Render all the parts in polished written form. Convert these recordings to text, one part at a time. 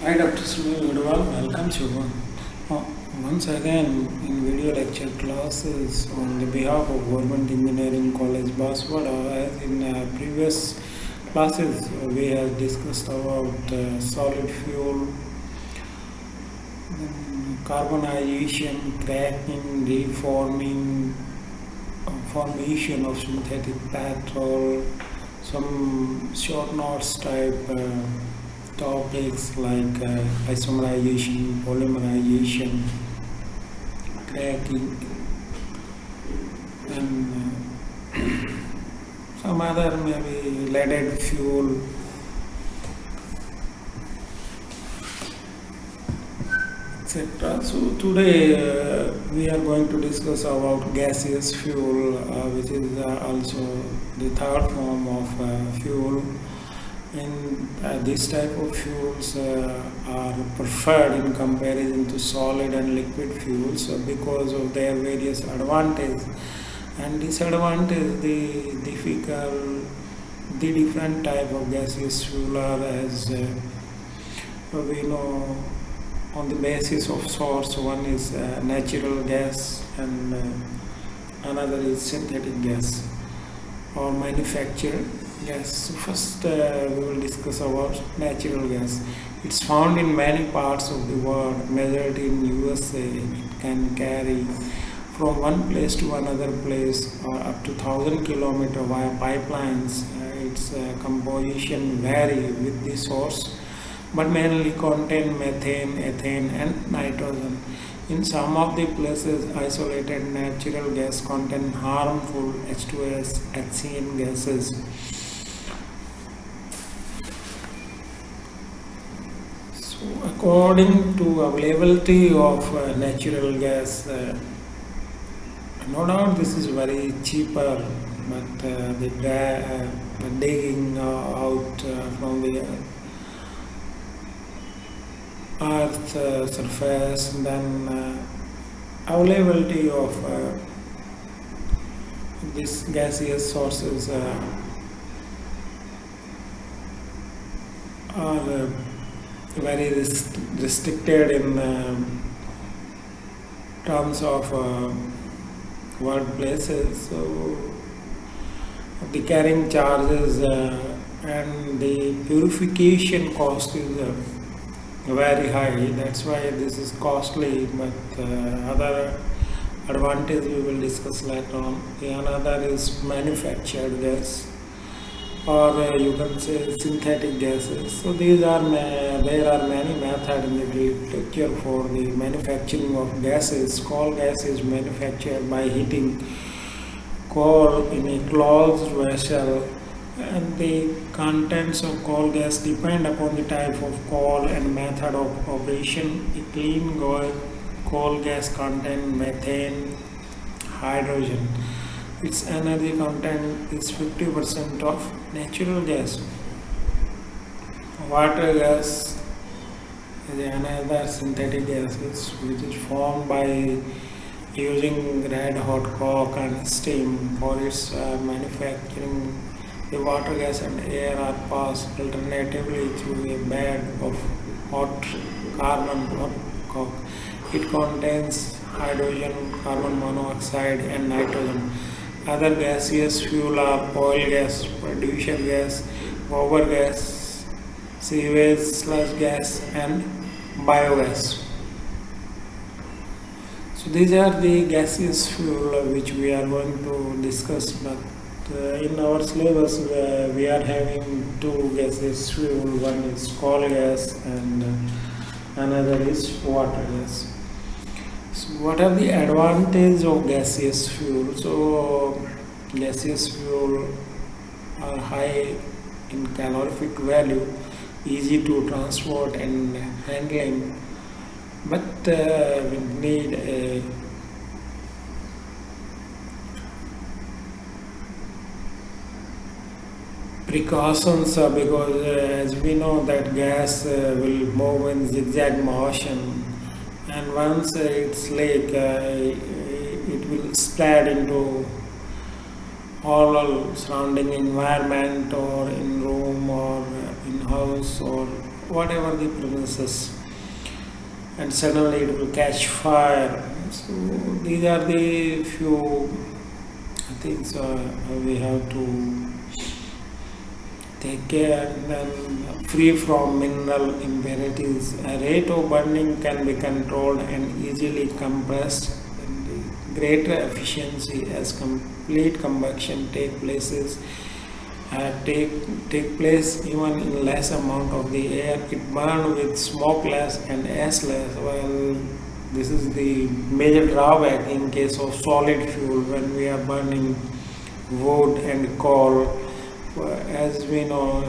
Hi, Dr. Sunil Gadhwal. Welcome you uh, once again in video lecture classes on the behalf of Government Engineering College Banswara. As in previous classes, we have discussed about solid fuel, carbonization, cracking, reforming, formation of synthetic petrol, some short notes type topics like isomerization, polymerization, cracking, and some other maybe leaded fuel, etc. So today we are going to discuss about gaseous fuel, which is also the third form of fuel. And this type of fuels are preferred in comparison to solid and liquid fuels because of their various advantages and disadvantages. The different type of gaseous fuel are, as we know, on the basis of source. One is natural gas and another is synthetic gas or manufactured gas. So first we will discuss about natural gas. It's found in many parts of the world. Majority in USA. It can carry from one place to another place or up to 1,000 kilometers via pipelines. Its composition vary with the source, but mainly contain methane, ethane and nitrogen. In some of the places, isolated natural gas contain harmful H2S, HCN gases. So, according to availability of natural gas, no doubt this is very cheaper, but the digging out from the earth surface, and then availability of these gaseous sources are very restricted in terms of workplaces. So the carrying charges and the purification cost is very high. That's why this is costly, but other advantage we will discuss later on. The another is manufactured gas, or you can say synthetic gases. So there are many methods in the literature for the manufacturing of gases. Coal gas is manufactured by heating coal in a closed vessel, and the contents of coal gas depend upon the type of coal and method of operation. A clean coal gas contains methane, hydrogen. Its energy content is 50% of natural gas. Water gas is another synthetic gas which is formed by using red hot coke and steam. For its manufacturing, the water gas and air are passed alternatively through a bed of hot carbon coke. It contains hydrogen, carbon monoxide and nitrogen. Other gaseous fuel are oil gas, producer gas, gobar gas, sewage sludge gas and biogas. So these are the gaseous fuel which we are going to discuss, but in our syllabus we are having two gaseous fuel. One is coal gas and another is water gas. So what are the advantages of gaseous fuel? So gaseous fuel are high in calorific value, easy to transport and handling, but we need a precautions because as we know that gas will move in zigzag motion, and once it's leak, it will spread into all surrounding environment or in room or in house or whatever the premises, and suddenly it will catch fire. So these are the few things we have to take care. Then free from mineral impurities. A rate of burning can be controlled and easily compressed. And the greater efficiency as complete combustion take place even in less amount of the air. It burns with smokeless and airless. Well, this is the major drawback in case of solid fuel when we are burning wood and coal. As we know,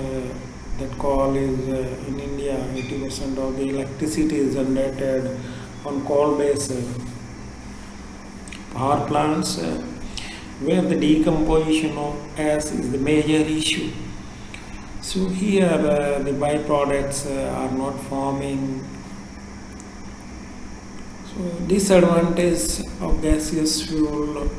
that coal is in India, 80% of the electricity is generated on coal based power plants, where the decomposition of ash is the major issue. So here the byproducts are not forming. So disadvantage of gaseous fuel.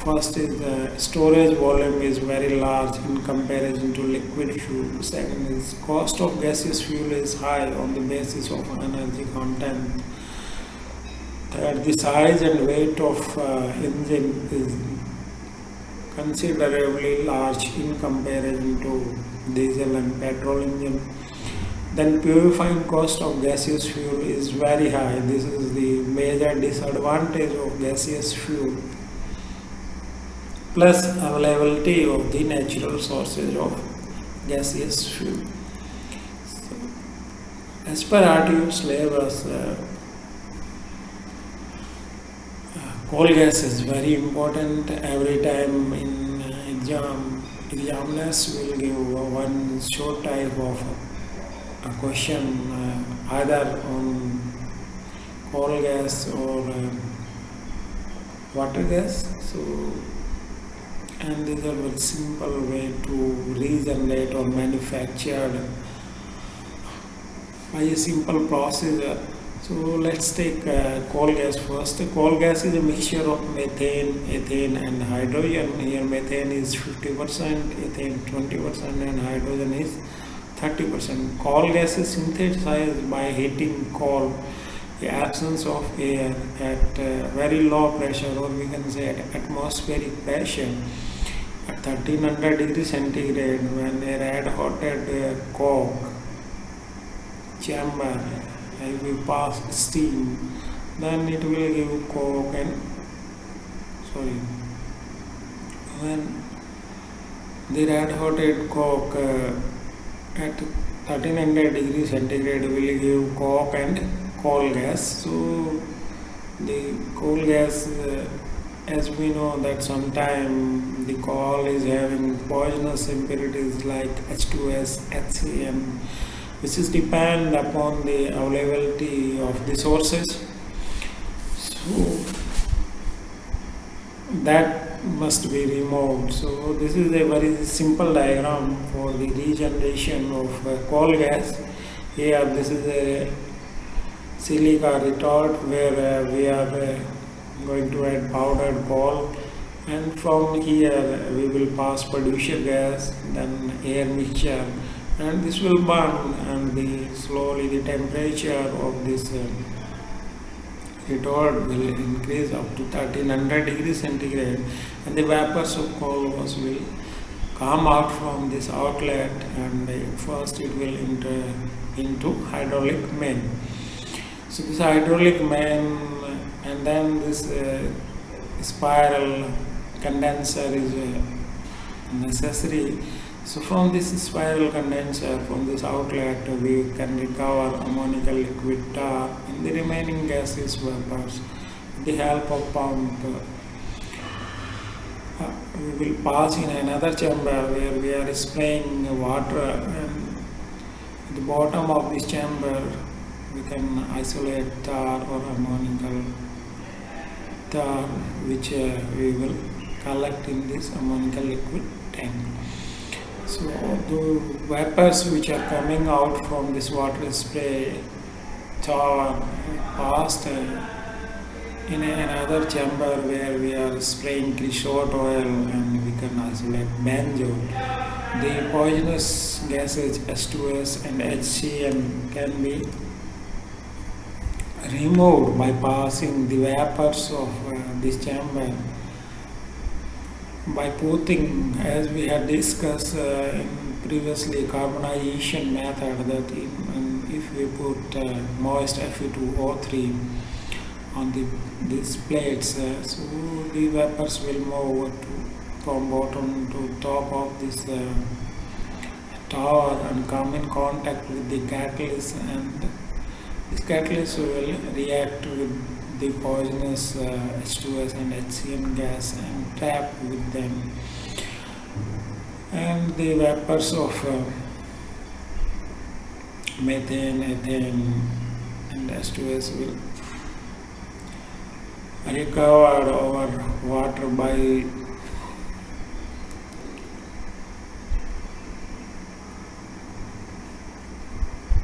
First is the storage volume is very large in comparison to liquid fuel. Second is cost of gaseous fuel is high on the basis of energy content. Third, the size and weight of engine is considerably large in comparison to diesel and petrol engine. Then purifying cost of gaseous fuel is very high. This is the major disadvantage of gaseous fuel. Plus availability of the natural sources of gaseous fuel. So, as per RTO syllabus, coal gas is very important. Every time in examiners will give one short type of a question either on coal gas or water gas. So, and these are very simple way to regenerate or manufacture by a simple procedure. So let's take coal gas first. Coal gas is a mixture of methane, ethane and hydrogen. Here methane is 50%, ethane 20% and hydrogen is 30%. Coal gas is synthesized by heating coal, the absence of air at very low pressure, or we can say at atmospheric pressure. At 1300 degrees centigrade, when a red hotted coke chamber if we pass steam, then it will give coke and when the red hotted coke at 1300 degrees centigrade will give coke and coal gas. So the coal gas, as we know that sometime the coal is having poisonous impurities like H2S, HCN, which is depend upon the availability of the sources. So that must be removed. So this is a very simple diagram for the regeneration of coal gas. Here this is a silica retort where we are going to add powdered coal, and from here we will pass producer gas, then air mixture, and this will burn, and slowly the temperature of this retort will increase up to 1300 degrees centigrade, and the vapors of coal will come out from this outlet, and first it will enter into hydraulic main. So this hydraulic main, and then this spiral condenser is necessary. So from this spiral condenser, from this outlet, we can recover ammonium liquid tar and the remaining gaseous vapors. With the help of pump, we will pass in another chamber where we are spraying water, and at the bottom of this chamber we can isolate tar or ammonium tar, which we will collect in this ammonium liquid tank. So the vapors which are coming out from this water spray tar passed in another chamber where we are spraying creosote oil, and we can isolate benzoate. The poisonous gases H2S and HCN can be removed by passing the vapors of this chamber by putting, as we had discussed in previously, carbonization method, that if we put moist Fe2O3 on these plates, so the vapors will move from bottom to top of this tower and come in contact with the catalyst, and this catalyst will react with the poisonous H2S and HCN gas and trap with them, and the vapors of methane, ethane and H2S will recover over water by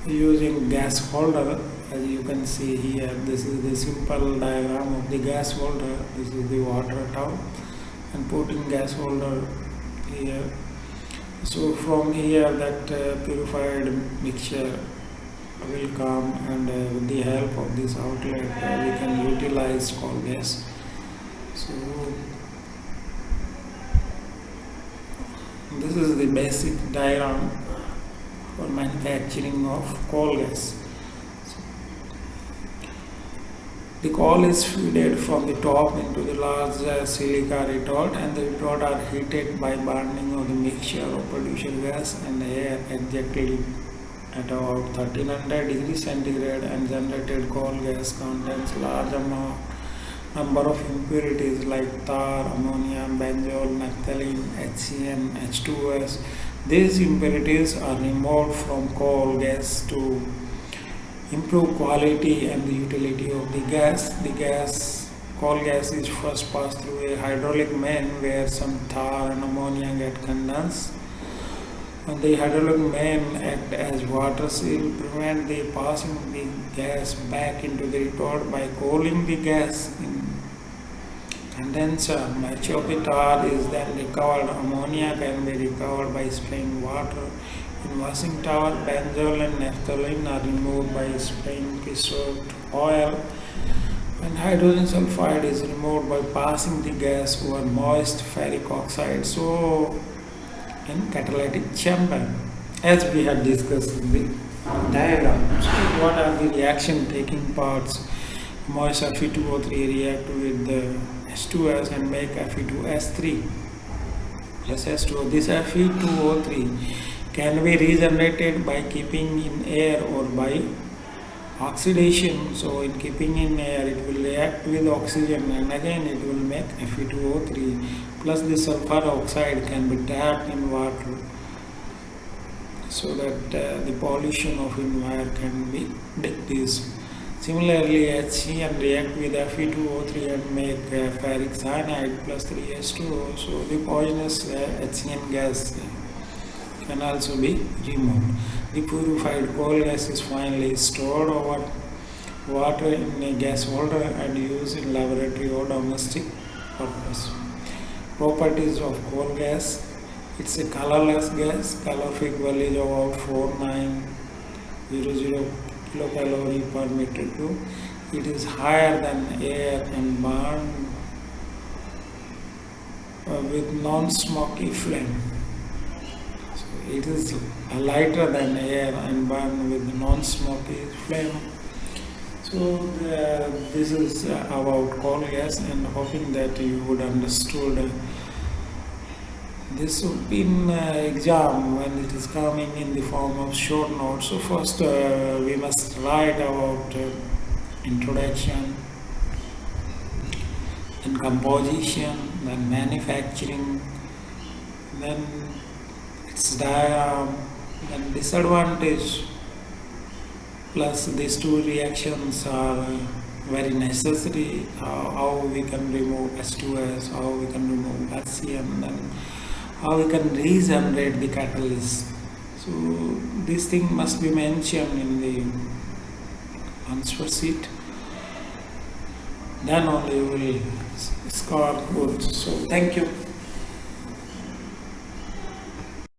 using gas holder. As you can see here, this is the simple diagram of the gas holder. This is the water tub and putting gas holder here. So from here that purified mixture will come, and with the help of this outlet we can utilize coal gas. So this is the basic diagram for manufacturing of coal gas. The coal is fed from the top into the large silica retort, and the retort are heated by burning of the mixture of producer gas and air exactly at about 1300 degrees centigrade, and generated coal gas contains large number of impurities like tar, ammonia, benzol, naphthalene, HCN, H2S. These impurities are removed from coal gas to improve quality and the utility of the gas. Coal gas is first passed through a hydraulic main where some tar and ammonia get condensed, and the hydraulic main act as water seal, prevent the passing of the gas back into the retort by cooling the gas in condenser. Much of the tar is then recovered. Ammonia can be recovered by spraying water. In washing tower, benzol and naphthalene are removed by spraying piston oil, and hydrogen sulfide is removed by passing the gas over moist ferric oxide. So, in catalytic chamber, as we had discussed in the diagram. So, what are the reaction taking parts? Moist Fe2O3 react with the H2S and make Fe2S3 plus H2O. This Fe2O3 can be regenerated by keeping in air or by oxidation. So in keeping in air, it will react with oxygen, and again it will make Fe2O3 plus the sulfur oxide can be trapped in water, so that the pollution of environment can be decreased. Similarly, HCN react with Fe2O3 and make ferric cyanide plus 3H2O. So the poisonous HCN gas can also be removed. The purified coal gas is finally stored over water in a gas holder and used in laboratory or domestic purpose. Properties of coal gas: it's a colorless gas. Calorific value is about 4900 kilocalorie per meter cube. It is higher than air and burn with non-smoky flame. It is lighter than air and burn with non-smoky flame. So this is about coal gas, and hoping that you would understood. This would be in exam when it is coming in the form of short notes. So first we must write about introduction, then composition, then manufacturing, then its diagram, then disadvantage. Plus these two reactions are very necessary. How we can remove H2S, how we can remove HCN, then how we can regenerate the catalyst. So this thing must be mentioned in the answer sheet. Then only we will score good. So thank you.